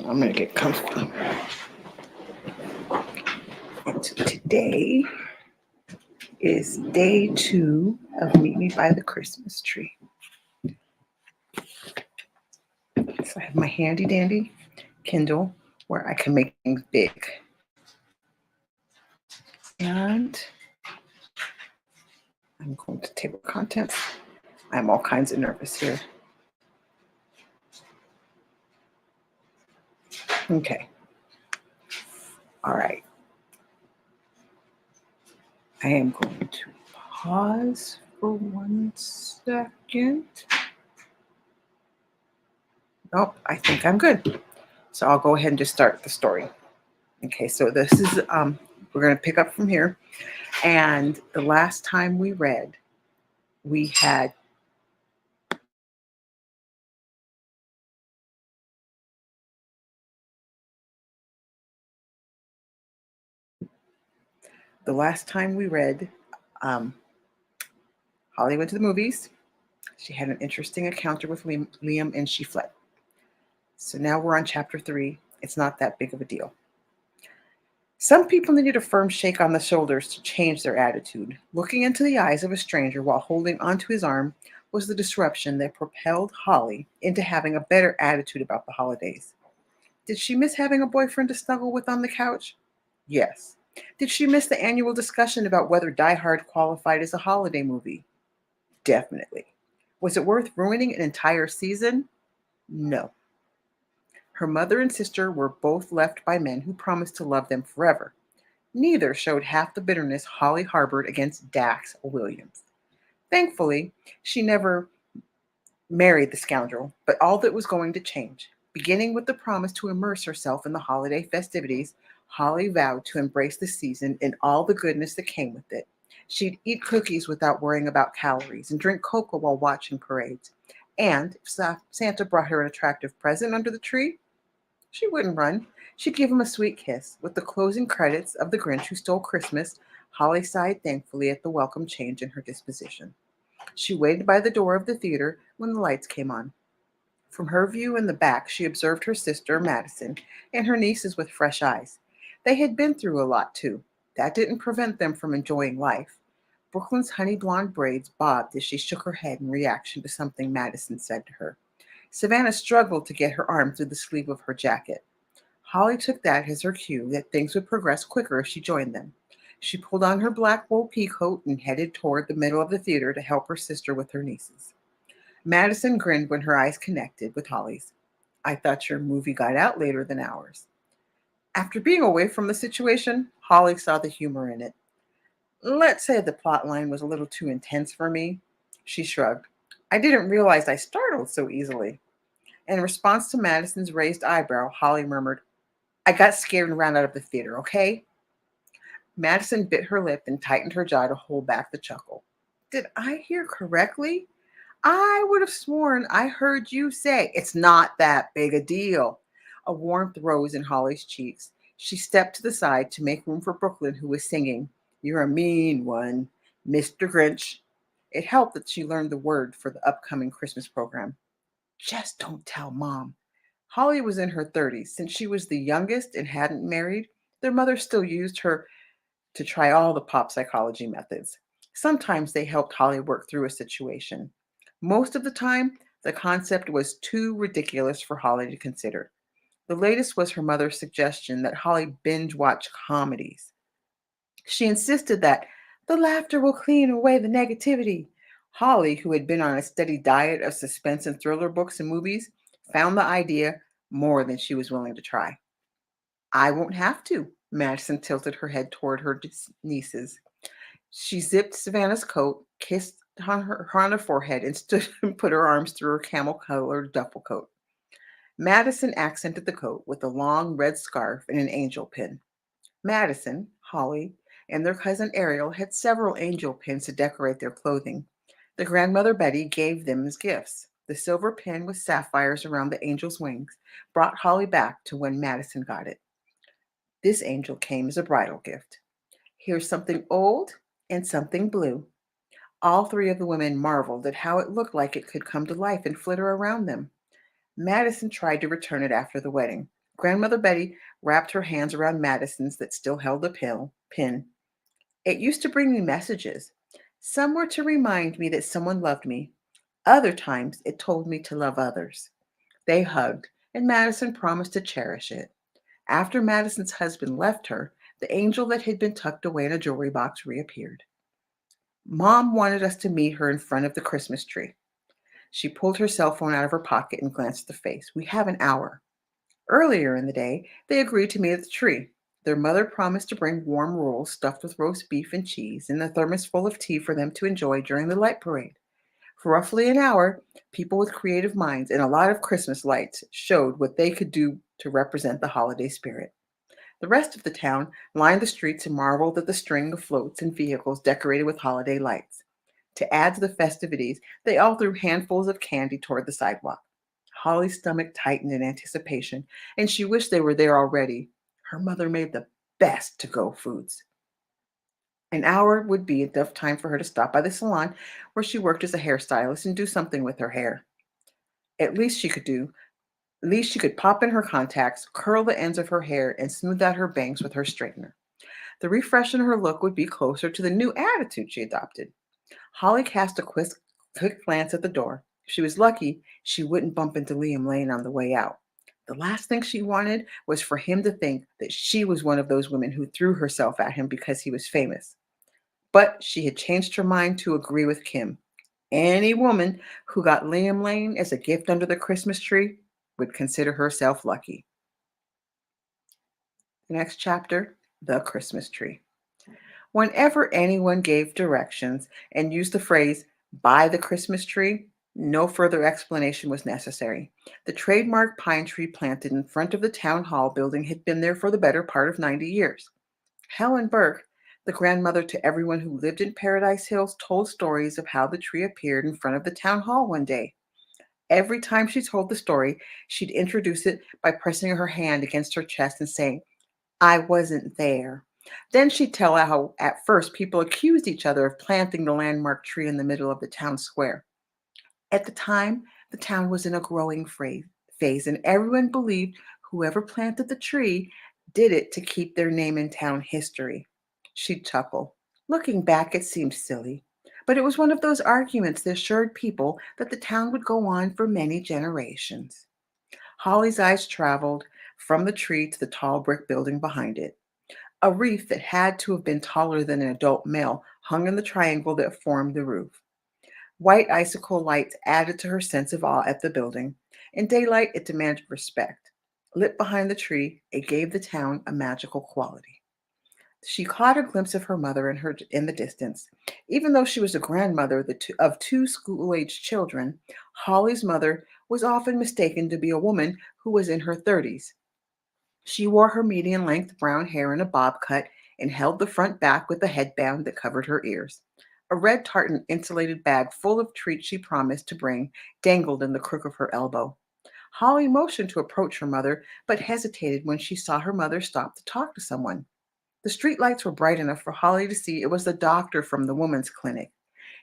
I'm going to get comfortable. Today is day 2 of Meet Me by the Christmas Tree. So I have my handy dandy Kindle where I can make things big. And I'm going to table contents. I'm all kinds of nervous here. Okay. All right. I am going to pause for 1 second. Nope, I think I'm good. So I'll go ahead and just start the story. Okay, so this is, we're going to pick up from here. And the last time we read, we had um, Holly went to the movies. She had an interesting encounter with Liam and she fled. So now we're on chapter 3. It's not that big of a deal. Some people needed a firm shake on the shoulders to change their attitude. Looking into the eyes of a stranger while holding onto his arm was the disruption that propelled Holly into having a better attitude about the holidays. Did she miss having a boyfriend to snuggle with on the couch? Yes. Did she miss the annual discussion about whether Die Hard qualified as a holiday movie? Definitely. Was it worth ruining an entire season? No. Her mother and sister were both left by men who promised to love them forever. Neither showed half the bitterness Holly harbored against Dax Williams. Thankfully, she never married the scoundrel, but all that was going to change. Beginning with the promise to immerse herself in the holiday festivities, Holly vowed to embrace the season and all the goodness that came with it. She'd eat cookies without worrying about calories and drink cocoa while watching parades. And if Santa brought her an attractive present under the tree, she wouldn't run. She'd give him a sweet kiss. With the closing credits of The Grinch Who Stole Christmas, Holly sighed thankfully at the welcome change in her disposition. She waited by the door of the theater when the lights came on. From her view in the back, she observed her sister, Madison, and her nieces with fresh eyes. They had been through a lot, too. That didn't prevent them from enjoying life. Brooklyn's honey blonde braids bobbed as she shook her head in reaction to something Madison said to her. Savannah struggled to get her arm through the sleeve of her jacket. Holly took that as her cue that things would progress quicker if she joined them. She pulled on her black wool pea coat and headed toward the middle of the theater to help her sister with her nieces. Madison grinned when her eyes connected with Holly's. I thought your movie got out later than ours. After being away from the situation, Holly saw the humor in it. Let's say the plot line was a little too intense for me. She shrugged. I didn't realize I startled so easily. In response to Madison's raised eyebrow, Holly murmured, I got scared and ran out of the theater, okay? Madison bit her lip and tightened her jaw to hold back the chuckle. Did I hear correctly? I would have sworn I heard you say, it's not that big a deal. A warmth rose in Holly's cheeks. She stepped to the side to make room for Brooklyn, who was singing, You're a mean one, Mr. Grinch. It helped that she learned the word for the upcoming Christmas program. Just don't tell Mom. Holly was in her 30s. Since she was the youngest and hadn't married, their mother still used her to try all the pop psychology methods. Sometimes they helped Holly work through a situation. Most of the time, the concept was too ridiculous for Holly to consider. The latest was her mother's suggestion that Holly binge watch comedies. She insisted that the laughter will clean away the negativity. Holly, who had been on a steady diet of suspense and thriller books and movies, found the idea more than she was willing to try. I won't have to. Madison tilted her head toward her nieces. She zipped Savannah's coat, kissed her on her forehead, and stood and put her arms through her camel-colored duffel coat. Madison accented the coat with a long red scarf and an angel pin. Madison, Holly, and their cousin Ariel had several angel pins to decorate their clothing. The grandmother Betty gave them as gifts. The silver pin with sapphires around the angel's wings brought Holly back to when Madison got it. This angel came as a bridal gift. Here's something old and something blue. All three of the women marveled at how it looked like it could come to life and flitter around them. Madison tried to return it after the wedding. Grandmother Betty wrapped her hands around Madison's that still held the pin. It used to bring me messages. Some were to remind me that someone loved me. Other times it told me to love others. They hugged, and Madison promised to cherish it. After Madison's husband left her, the angel that had been tucked away in a jewelry box reappeared. Mom wanted us to meet her in front of the Christmas tree. She pulled her cell phone out of her pocket and glanced at the face. We have an hour. Earlier in the day, they agreed to meet at the tree. Their mother promised to bring warm rolls stuffed with roast beef and cheese and a thermos full of tea for them to enjoy during the light parade. For roughly an hour, people with creative minds and a lot of Christmas lights showed what they could do to represent the holiday spirit. The rest of the town lined the streets and marveled at the string of floats and vehicles decorated with holiday lights. To add to the festivities, they all threw handfuls of candy toward the sidewalk. Holly's stomach tightened in anticipation, and she wished they were there already. Her mother made the best to go foods. An hour would be enough time for her to stop by the salon where she worked as a hairstylist and do something with her hair. At least she could do At least she could pop in her contacts, curl the ends of her hair, and smooth out her bangs with her straightener. The refresh in her look would be closer to the new attitude she adopted. Holly cast a quick glance at the door. She was lucky she wouldn't bump into Liam Lane on the way out. The last thing she wanted was for him to think that she was one of those women who threw herself at him because he was famous. But she had changed her mind to agree with Kim. Any woman who got Liam Lane as a gift under the Christmas tree would consider herself lucky. The next chapter, the Christmas tree. Whenever anyone gave directions and used the phrase, buy the Christmas tree, no further explanation was necessary. The trademark pine tree planted in front of the town hall building had been there for the better part of 90 years. Helen Burke, the grandmother to everyone who lived in Paradise Hills, told stories of how the tree appeared in front of the town hall one day. Every time she told the story, she'd introduce it by pressing her hand against her chest and saying, I wasn't there. Then she'd tell how at first people accused each other of planting the landmark tree in the middle of the town square. At the time, the town was in a growing phase, and everyone believed whoever planted the tree did it to keep their name in town history. She'd chuckle. Looking back, it seemed silly, but it was one of those arguments that assured people that the town would go on for many generations. Holly's eyes traveled from the tree to the tall brick building behind it. A wreath that had to have been taller than an adult male hung in the triangle that formed the roof. White icicle lights added to her sense of awe at the building. In daylight, it demanded respect. Lit behind the tree, it gave the town a magical quality. She caught a glimpse of her mother in the distance. Even though she was a grandmother of two school-aged children, Holly's mother was often mistaken to be a woman who was in her 30s. She wore her medium-length brown hair in a bob cut and held the front back with a headband that covered her ears. A red tartan insulated bag full of treats she promised to bring dangled in the crook of her elbow. Holly motioned to approach her mother, but hesitated when she saw her mother stop to talk to someone. The street lights were bright enough for Holly to see it was the doctor from the woman's clinic.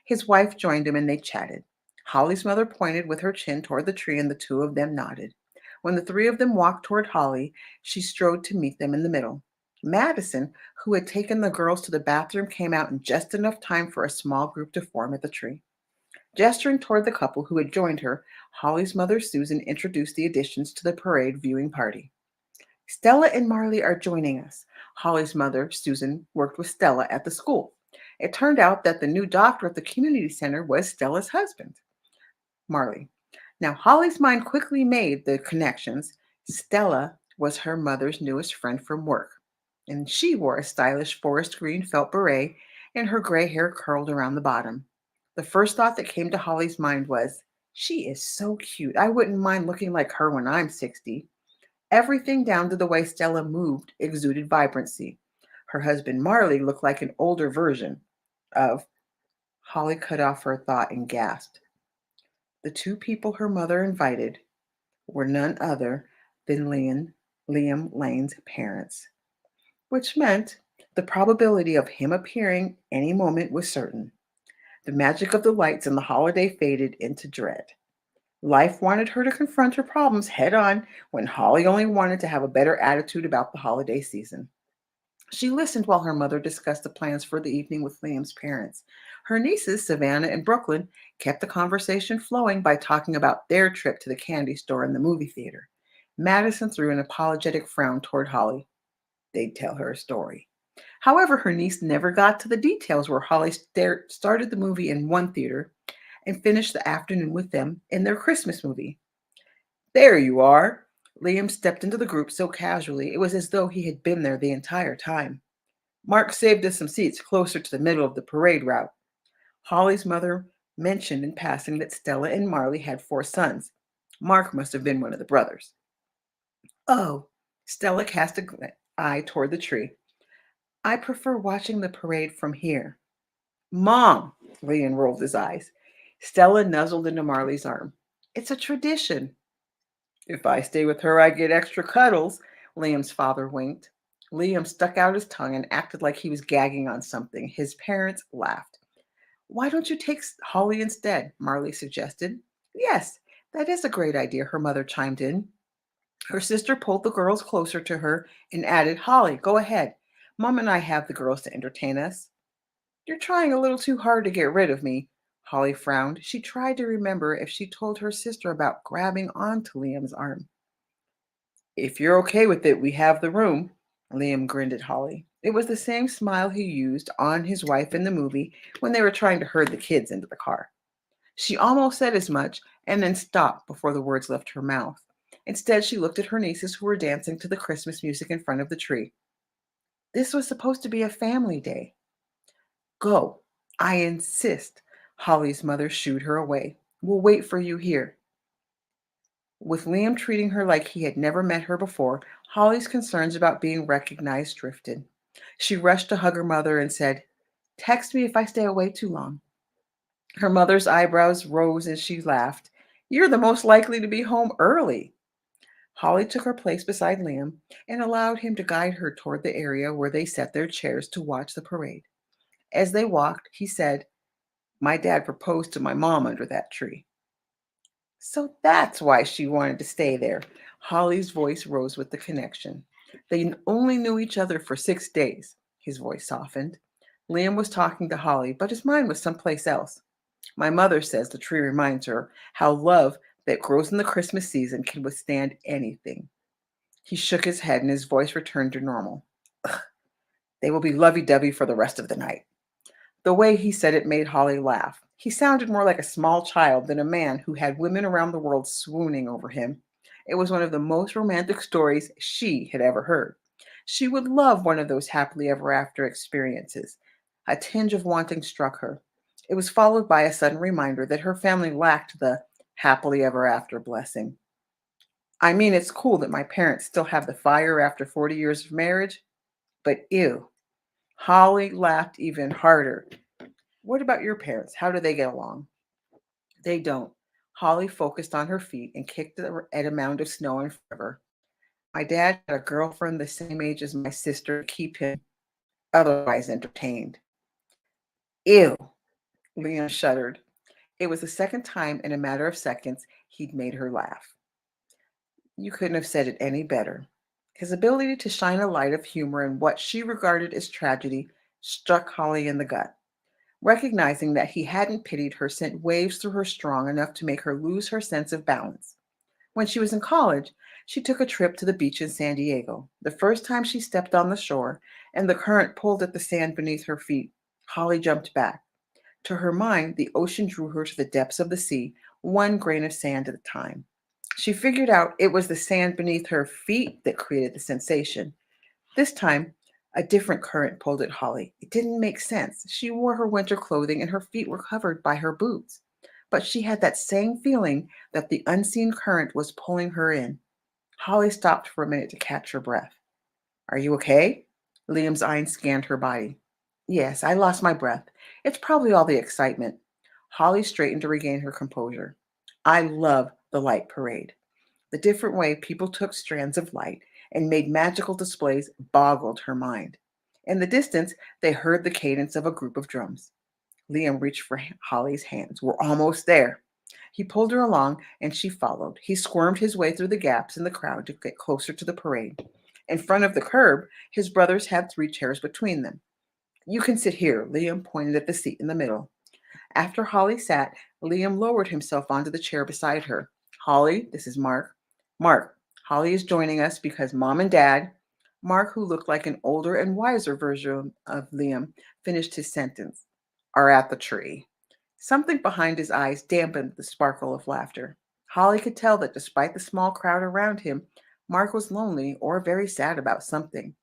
His wife joined him and they chatted. Holly's mother pointed with her chin toward the tree and the two of them nodded. When the three of them walked toward Holly, she strode to meet them in the middle. Madison, who had taken the girls to the bathroom, came out in just enough time for a small group to form at the tree. Gesturing toward the couple who had joined her, Holly's mother, Susan, introduced the additions to the parade viewing party. Stella and Marley are joining us. Holly's mother, Susan, worked with Stella at the school. It turned out that the new doctor at the community center was Stella's husband, Marley. Now, Holly's mind quickly made the connections. Stella was her mother's newest friend from work, and she wore a stylish forest green felt beret and her gray hair curled around the bottom. The first thought that came to Holly's mind was, she is so cute. I wouldn't mind looking like her when I'm 60. Everything down to the way Stella moved exuded vibrancy. Her husband Marley looked like an older version of. Holly cut off her thought and gasped. The two people her mother invited were none other than Liam Lane's parents, which meant the probability of him appearing any moment was certain. The magic of the lights and the holiday faded into dread. Life wanted her to confront her problems head on when Holly only wanted to have a better attitude about the holiday season. She listened while her mother discussed the plans for the evening with Liam's parents. Her nieces, Savannah and Brooklyn, kept the conversation flowing by talking about their trip to the candy store and the movie theater. Madison threw an apologetic frown toward Holly. They'd tell her a story. However, her niece never got to the details where Holly started the movie in one theater and finished the afternoon with them in their Christmas movie. There you are. Liam stepped into the group so casually it was as though he had been there the entire time. Mark saved us some seats closer to the middle of the parade route. Holly's mother mentioned in passing that Stella and Marley had four sons. Mark must have been one of the brothers. Oh, Stella cast an eye toward the tree. I prefer watching the parade from here. Mom, Liam rolled his eyes. Stella nuzzled into Marley's arm. It's a tradition. If I stay with her, I get extra cuddles, Liam's father winked. Liam stuck out his tongue and acted like he was gagging on something. His parents laughed. Why don't you take Holly instead? Marley suggested. Yes, that is a great idea, her mother chimed in. Her sister pulled the girls closer to her and added, Holly, go ahead. Mom and I have the girls to entertain us. You're trying a little too hard to get rid of me. Holly frowned. She tried to remember if she told her sister about grabbing onto Liam's arm. If you're okay with it, we have the room. Liam grinned at Holly. It was the same smile he used on his wife in the movie when they were trying to herd the kids into the car. She almost said as much and then stopped before the words left her mouth. Instead, she looked at her nieces who were dancing to the Christmas music in front of the tree. This was supposed to be a family day. Go. I insist. Holly's mother shooed her away. We'll wait for you here. With Liam treating her like he had never met her before, Holly's concerns about being recognized drifted. She rushed to hug her mother and said, Text me if I stay away too long. Her mother's eyebrows rose as she laughed. You're the most likely to be home early. Holly took her place beside Liam and allowed him to guide her toward the area where they set their chairs to watch the parade. As they walked, he said, My dad proposed to my mom under that tree. So that's why she wanted to stay there. Holly's voice rose with the connection. They only knew each other for 6 days. His voice softened. Liam was talking to Holly, but his mind was someplace else. My mother says the tree reminds her how love that grows in the Christmas season can withstand anything. He shook his head and his voice returned to normal. Ugh, they will be lovey-dovey for the rest of the night. The way he said it made Holly laugh. He sounded more like a small child than a man who had women around the world swooning over him. It was one of the most romantic stories she had ever heard. She would love one of those happily ever after experiences. A tinge of wanting struck her. It was followed by a sudden reminder that her family lacked the happily ever after blessing. I mean, it's cool that my parents still have the fire after 40 years of marriage, but ew. Holly laughed even harder. What about your parents? How do they get along? They don't. Holly focused on her feet and kicked at a mound of snow in front of her. My dad had a girlfriend the same age as my sister to keep him otherwise entertained. Ew, Leon shuddered. It was the second time in a matter of seconds he'd made her laugh. You couldn't have said it any better. His ability to shine a light of humor in what she regarded as tragedy struck Holly in the gut. Recognizing that he hadn't pitied her sent waves through her strong enough to make her lose her sense of balance. When she was in college, she took a trip to the beach in San Diego. The first time she stepped on the shore and the current pulled at the sand beneath her feet, Holly jumped back. To her mind, the ocean drew her to the depths of the sea, one grain of sand at a time. She figured out it was the sand beneath her feet that created the sensation. This time, a different current pulled at Holly. It didn't make sense. She wore her winter clothing and her feet were covered by her boots. But she had that same feeling that the unseen current was pulling her in. Holly stopped for a minute to catch her breath. Are you okay? Liam's eyes scanned her body. Yes, I lost my breath. It's probably all the excitement. Holly straightened to regain her composure. I love the light parade. The different way people took strands of light and made magical displays boggled her mind. In the distance, they heard the cadence of a group of drums. Liam reached for Holly's hands. We're almost there. He pulled her along, and she followed. He squirmed his way through the gaps in the crowd to get closer to the parade. In front of the curb, his brothers had three chairs between them. You can sit here, Liam pointed at the seat in the middle. After Holly sat, Liam lowered himself onto the chair beside her. Holly, this is Mark. Mark, Holly is joining us because Mom and Dad, Mark, who looked like an older and wiser version of Liam, finished his sentence, are at the tree. Something behind his eyes dampened the sparkle of laughter. Holly could tell that despite the small crowd around him, Mark was lonely or very sad about something.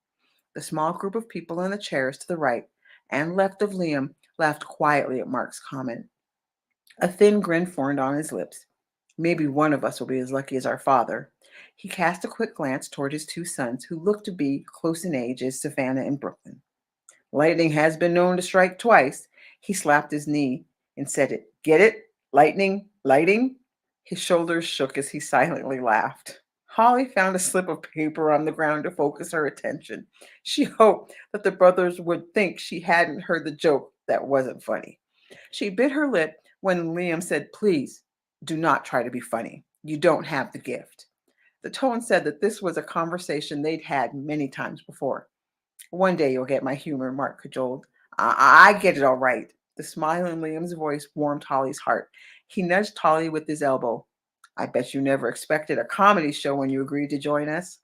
The small group of people in the chairs to the right and left of Liam laughed quietly at Mark's comment. A thin grin formed on his lips. Maybe one of us will be as lucky as our father. He cast a quick glance toward his two sons, who looked to be close in age as Savannah and Brooklyn. Lightning has been known to strike twice. He slapped his knee and said it. Get it? Lightning? Lighting? His shoulders shook as he silently laughed. Holly found a slip of paper on the ground to focus her attention. She hoped that the brothers would think she hadn't heard the joke that wasn't funny. She bit her lip when Liam said, Please, do not try to be funny. You don't have the gift. The tone said that this was a conversation they'd had many times before. One day you'll get my humor, Mark cajoled. I get it all right. The smile in Liam's voice warmed Holly's heart. He nudged Holly with his elbow. I bet you never expected a comedy show when you agreed to join us.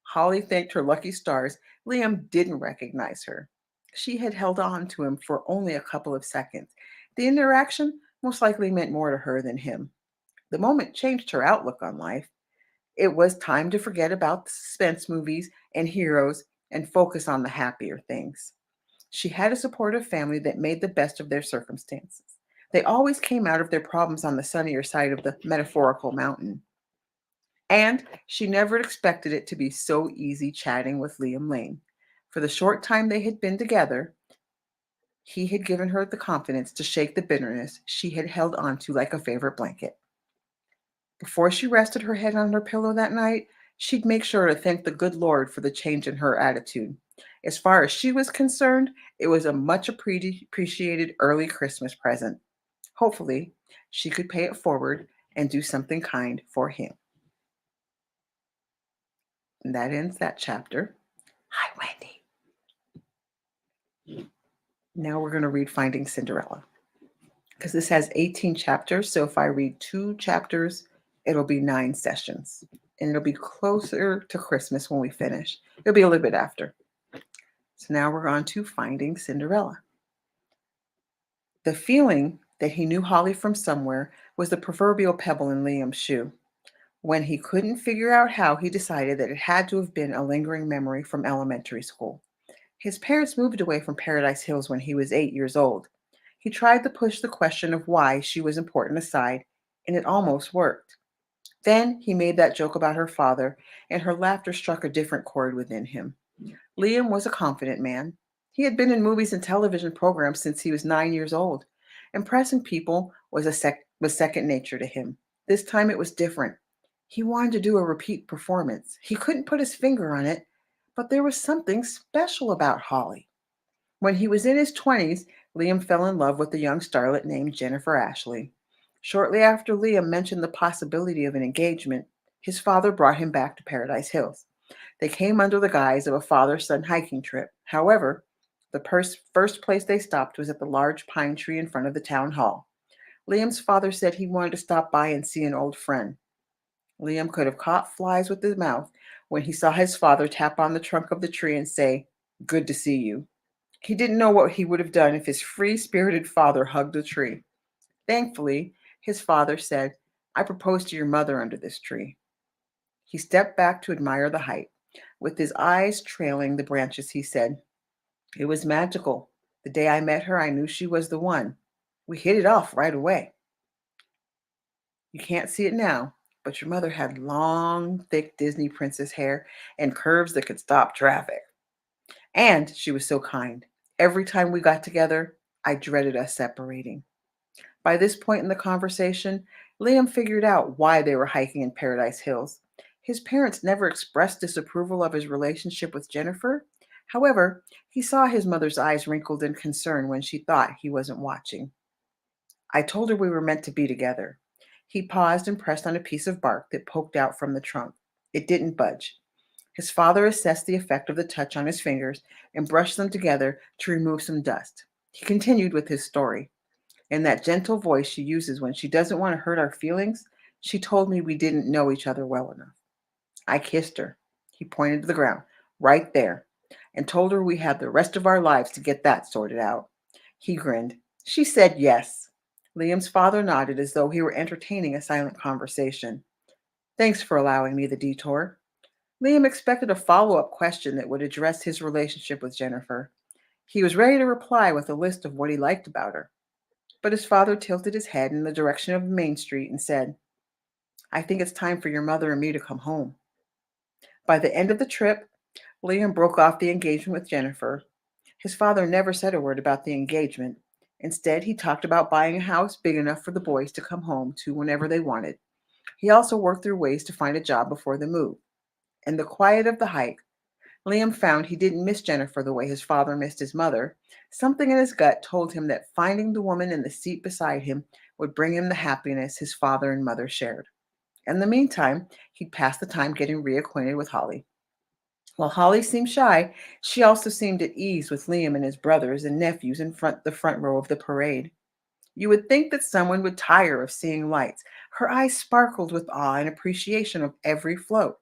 Holly thanked her lucky stars. Liam didn't recognize her. She had held on to him for only a couple of seconds. The interaction most likely meant more to her than him. The moment changed her outlook on life. It was time to forget about the suspense movies and heroes and focus on the happier things. She had a supportive family that made the best of their circumstances. They always came out of their problems on the sunnier side of the metaphorical mountain. And she never expected it to be so easy chatting with Liam Lane. For the short time they had been together, he had given her the confidence to shake the bitterness she had held onto like a favorite blanket. Before she rested her head on her pillow that night, she'd make sure to thank the good Lord for the change in her attitude. As far as she was concerned, it was a much appreciated early Christmas present. Hopefully, she could pay it forward and do something kind for him. And that ends that chapter. Hi, Wendy. Now we're going to read Finding Cinderella because this has 18 chapters. So if I read 2 chapters, it'll be 9 sessions. And it'll be closer to Christmas when we finish. It'll be a little bit after. So now we're on to Finding Cinderella. The feeling that he knew Holly from somewhere was the proverbial pebble in Liam's shoe. When he couldn't figure out how, he decided that it had to have been a lingering memory from elementary school. His parents moved away from Paradise Hills when he was 8 years old. He tried to push the question of why she was important aside, and it almost worked. Then he made that joke about her father, and her laughter struck a different chord within him. Liam was a confident man. He had been in movies and television programs since he was 9 years old. Impressing people was second nature to him. This time it was different. He wanted to do a repeat performance. He couldn't put his finger on it, but there was something special about Holly. When he was in his 20s, Liam fell in love with a young starlet named Jennifer Ashley. Shortly after Liam mentioned the possibility of an engagement, his father brought him back to Paradise Hills. They came under the guise of a father-son hiking trip. However, the first place they stopped was at the large pine tree in front of the town hall. Liam's father said he wanted to stop by and see an old friend. Liam could have caught flies with his mouth when he saw his father tap on the trunk of the tree and say, "Good to see you." He didn't know what he would have done if his free-spirited father hugged the tree. Thankfully, his father said, "I proposed to your mother under this tree." He stepped back to admire the height. With his eyes trailing the branches, he said, "It was magical. The day I met her, I knew she was the one. We hit it off right away." You can't see it now, but your mother had long, thick Disney princess hair and curves that could stop traffic. And she was so kind. Every time we got together, I dreaded us separating. By this point in the conversation, Liam figured out why they were hiking in Paradise Hills. His parents never expressed disapproval of his relationship with Jennifer. However, he saw his mother's eyes wrinkled in concern when she thought he wasn't watching. "I told her we were meant to be together. He paused and pressed on a piece of bark that poked out from the trunk. It didn't budge. His father assessed the effect of the touch on his fingers and brushed them together to remove some dust. He continued with his story. In that gentle voice she uses when she doesn't want to hurt our feelings, she told me we didn't know each other well enough. I kissed her. He pointed to the ground, right there, and told her we had the rest of our lives to get that sorted out. He grinned. She said yes. Liam's father nodded as though he were entertaining a silent conversation. Thanks for allowing me the detour. Liam expected a follow up question that would address his relationship with Jennifer. He was ready to reply with a list of what he liked about her. But his father tilted his head in the direction of Main Street and said, I think it's time for your mother and me to come home. By the end of the trip, Liam broke off the engagement with Jennifer. His father never said a word about the engagement. Instead, he talked about buying a house big enough for the boys to come home to whenever they wanted. He also worked through ways to find a job before the move. In the quiet of the hike, Liam found he didn't miss Jennifer the way his father missed his mother. Something in his gut told him that finding the woman in the seat beside him would bring him the happiness his father and mother shared. In the meantime, he'd pass the time getting reacquainted with Holly. While Holly seemed shy, she also seemed at ease with Liam and his brothers and nephews in the front row of the parade. You would think that someone would tire of seeing lights. Her eyes sparkled with awe and appreciation of every float.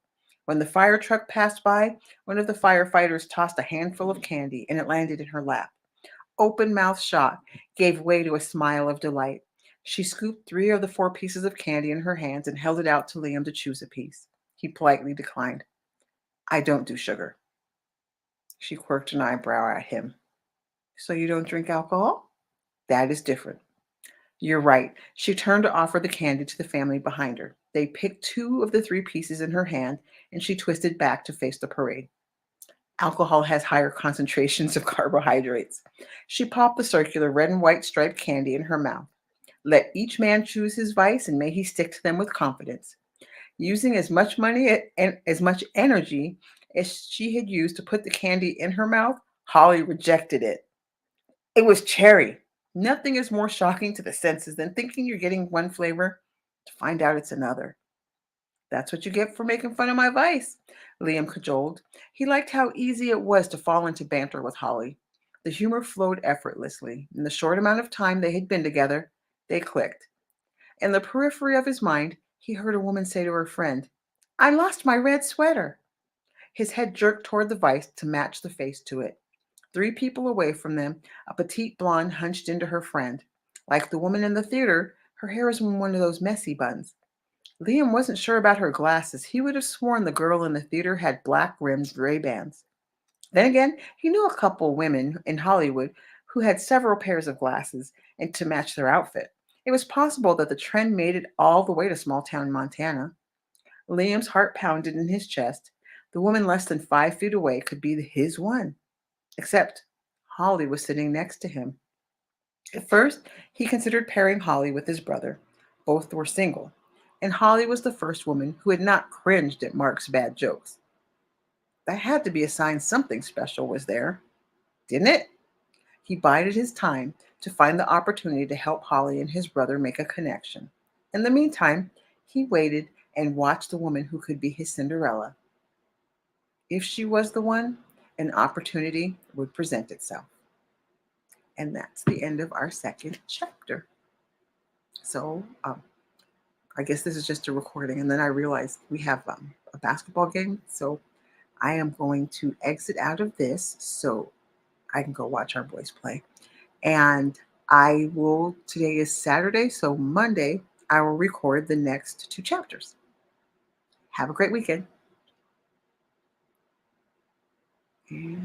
When the fire truck passed by, one of the firefighters tossed a handful of candy and it landed in her lap. Open mouth shock gave way to a smile of delight. She scooped 3 of the 4 pieces of candy in her hands and held it out to Liam to choose a piece. He politely declined. I don't do sugar. She quirked an eyebrow at him. So you don't drink alcohol? That is different. You're right. She turned to offer the candy to the family behind her. They picked 2 of the 3 pieces in her hand, and she twisted back to face the parade. Alcohol has higher concentrations of carbohydrates. She popped the circular red and white striped candy in her mouth. Let each man choose his vice, and may he stick to them with confidence. Using as much money and as much energy as she had used to put the candy in her mouth, Holly rejected it. It was cherry. Nothing is more shocking to the senses than thinking you're getting one flavor to find out it's another. That's what you get for making fun of my vice, Liam cajoled. He liked how easy it was to fall into banter with Holly. The humor flowed effortlessly. In the short amount of time they had been together, they clicked. In the periphery of his mind, he heard a woman say to her friend, I lost my red sweater. His head jerked toward the vice to match the face to it. 3 people away from them, a petite blonde hunched into her friend. Like the woman in the theater, her hair was in one of those messy buns. Liam wasn't sure about her glasses. He would have sworn the girl in the theater had black rimmed Ray-Bans. Then again, he knew a couple women in Hollywood who had several pairs of glasses and to match their outfit. It was possible that the trend made it all the way to small town Montana. Liam's heart pounded in his chest. The woman less than 5 feet away could be his one. Except Holly was sitting next to him. At first, he considered pairing Holly with his brother. Both were single, and Holly was the first woman who had not cringed at Mark's bad jokes. That had to be a sign something special was there, didn't it? He bided his time to find the opportunity to help Holly and his brother make a connection. In the meantime, he waited and watched the woman who could be his Cinderella. If she was the one, an opportunity would present itself. And that's the end of our second chapter. So I guess this is just a recording. And then I realized we have a basketball game. So I am going to exit out of this so I can go watch our boys play. And today is Saturday. So Monday, I will record the next 2 chapters. Have a great weekend. Yeah.